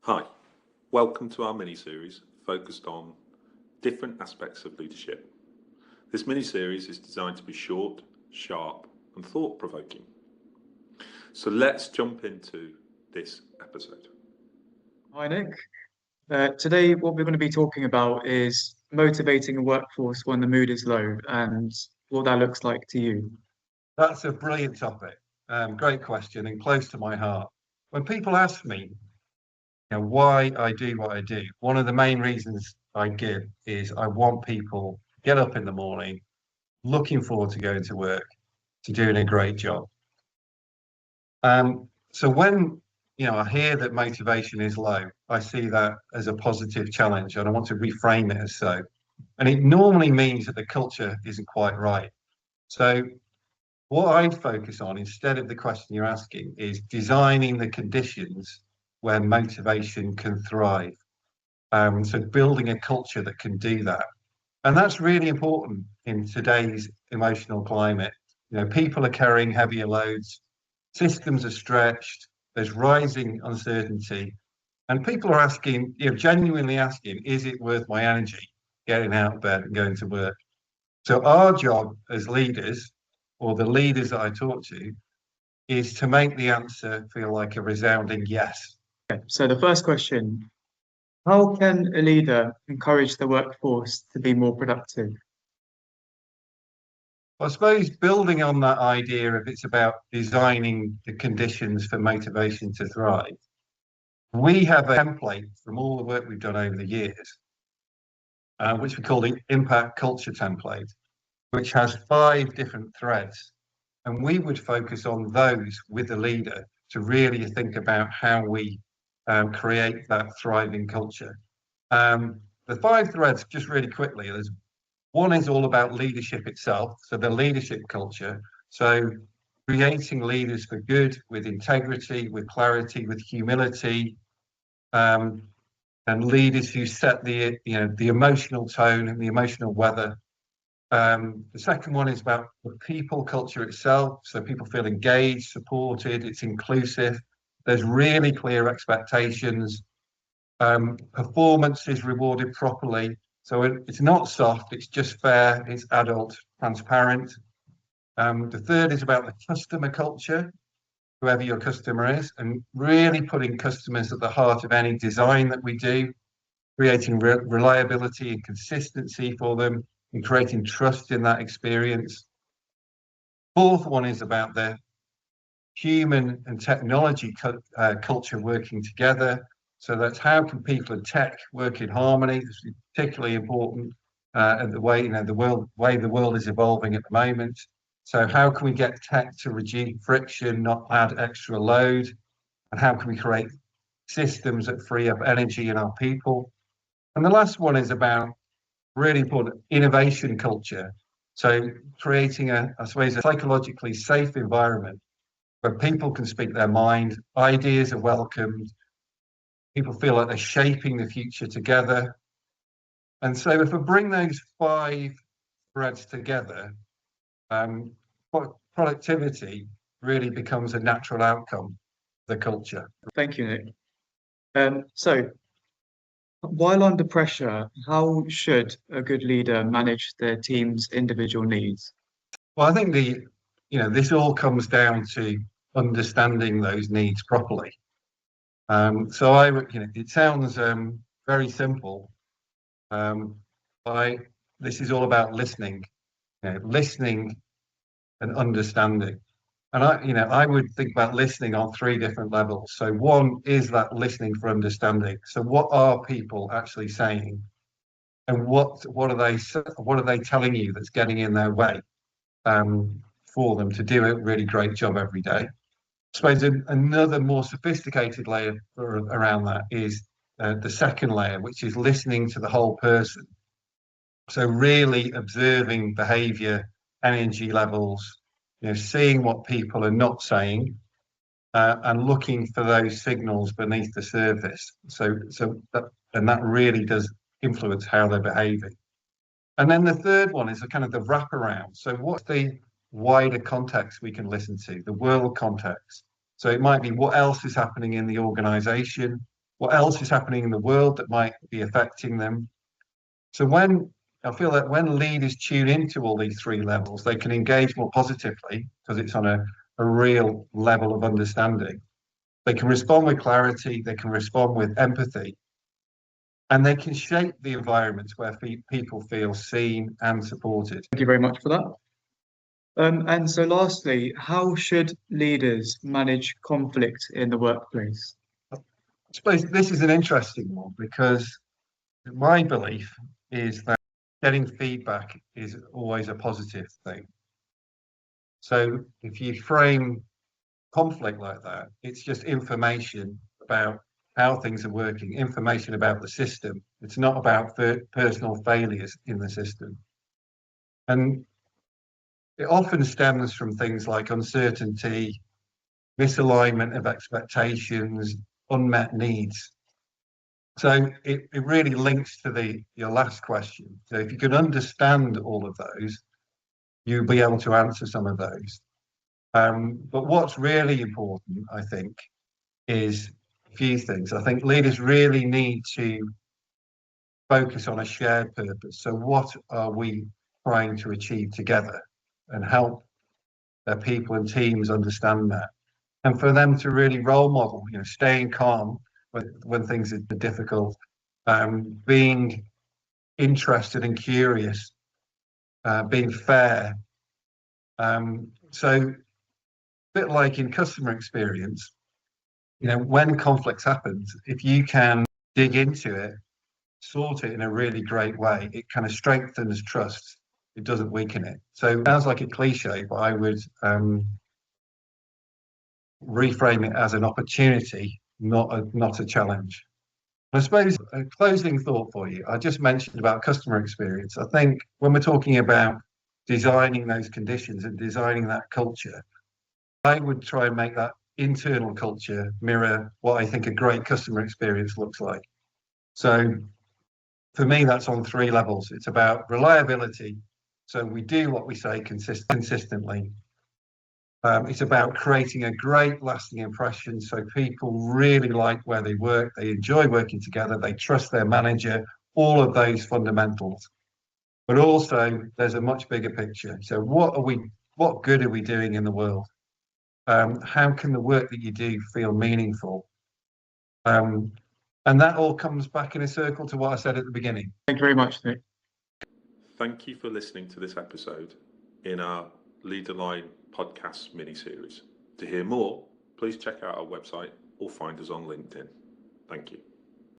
Hi, welcome to our mini-series focused on different aspects of leadership. This mini-series is designed to be short, sharp and thought-provoking. So let's jump into this episode. Hi, Nick. Today, what we're going to be talking about is motivating a workforce when the mood is low and what that looks like to you. That's a brilliant topic. Great question and close to my heart. When people ask me, why I do what I do, one of the main reasons I give is I want people to get up in the morning, looking forward to going to work, to doing a great job. So when I hear that motivation is low, I see that as a positive challenge, and I want to reframe it as so. And it normally means that the culture isn't quite right. So what I focus on, instead of the question you're asking, is designing the conditions where motivation can thrive. So building a culture that can do that. And that's really important in today's emotional climate. People are carrying heavier loads, systems are stretched, there's rising uncertainty, and people are asking, genuinely asking, is it worth my energy getting out of bed and going to work? So our job as leaders, or the leaders that I talk to, is to make the answer feel like a resounding yes. Okay, so the first question, how can a leader encourage the workforce to be more productive? I suppose building on that idea of it's about designing the conditions for motivation to thrive, we have a template from all the work we've done over the years, which we call the Impact Culture Template, which has 5 different threads. And we would focus on those with the leader to really think about how we create that thriving culture. The 5 threads, just really quickly, there's one is all about leadership itself, so the leadership culture. So creating leaders for good, with integrity, with clarity, with humility, and leaders who set the emotional tone and the emotional weather. The second one is about the people culture itself. So people feel engaged, supported, it's inclusive. There's really clear expectations. Performance is rewarded properly. So it's not soft, it's just fair, it's adult, transparent. The third is about the customer culture, whoever your customer is, and really putting customers at the heart of any design that we do, creating reliability and consistency for them, and creating trust in that experience. Fourth one is about the human and technology culture working together. So that's how can people and tech work in harmony? This is particularly important and the way the world is evolving at the moment. So how can we get tech to reduce friction, not add extra load? And how can we create systems that free up energy in our people? And the last one is about really important innovation culture. So creating a psychologically safe environment where people can speak their mind, ideas are welcomed, people feel like they're shaping the future together. And so if we bring those 5 threads together, productivity really becomes a natural outcome of the culture. Thank you, Nick. So while under pressure, how should a good leader manage their team's individual needs? Well, I think this all comes down to understanding those needs properly. So it sounds very simple. This is all about listening, listening and understanding. And I would think about listening on 3 different levels. So one is that listening for understanding. So what are people actually saying, and what are they telling you that's getting in their way for them to do a really great job every day? I suppose another more sophisticated layer around that is the second layer, which is listening to the whole person. So really observing behavior, energy levels, seeing what people are not saying, and looking for those signals beneath the surface. That really does influence how they're behaving. And then the third one is kind of the wraparound. So what's the wider context we can listen to, the world context? So it might be what else is happening in the organization, what else is happening in the world that might be affecting them. So I feel that when leaders tune into all these three levels, they can engage more positively because it's on a real level of understanding. They can respond with clarity, they can respond with empathy, and they can shape the environments where people feel seen and supported. Thank you very much for that. And so lastly, how should leaders manage conflict in the workplace? I suppose this is an interesting one because my belief is that getting feedback is always a positive thing. So if you frame conflict like that, it's just information about how things are working, information about the system. It's not about personal failures in the system. And it often stems from things like uncertainty, misalignment of expectations, unmet needs. So it really links to your last question. So if you can understand all of those, you'll be able to answer some of those. But what's really important, I think, is a few things. I think leaders really need to focus on a shared purpose. So what are we trying to achieve together, and help their people and teams understand that. And for them to really role model, staying calm when things are difficult, being interested and curious, being fair. So a bit like in customer experience, when conflicts happen, if you can dig into it, sort it in a really great way, it kind of strengthens trust. It doesn't weaken it. So it sounds like a cliche, but I would reframe it as an opportunity, not a challenge. I suppose a closing thought for you, I just mentioned about customer experience. I think when we're talking about designing those conditions and designing that culture, I would try and make that internal culture mirror what I think a great customer experience looks like. So for me, that's on three levels. It's about reliability. So we do what we say consistently. It's about creating a great lasting impression so people really like where they work, they enjoy working together, they trust their manager, all of those fundamentals. But also there's a much bigger picture. So what good are we doing in the world? How can the work that you do feel meaningful? And that all comes back in a circle to what I said at the beginning. Thank you very much, Nick. Thank you for listening to this episode in our Leader Line podcast mini-series. To hear more, please check out our website or find us on LinkedIn. Thank you.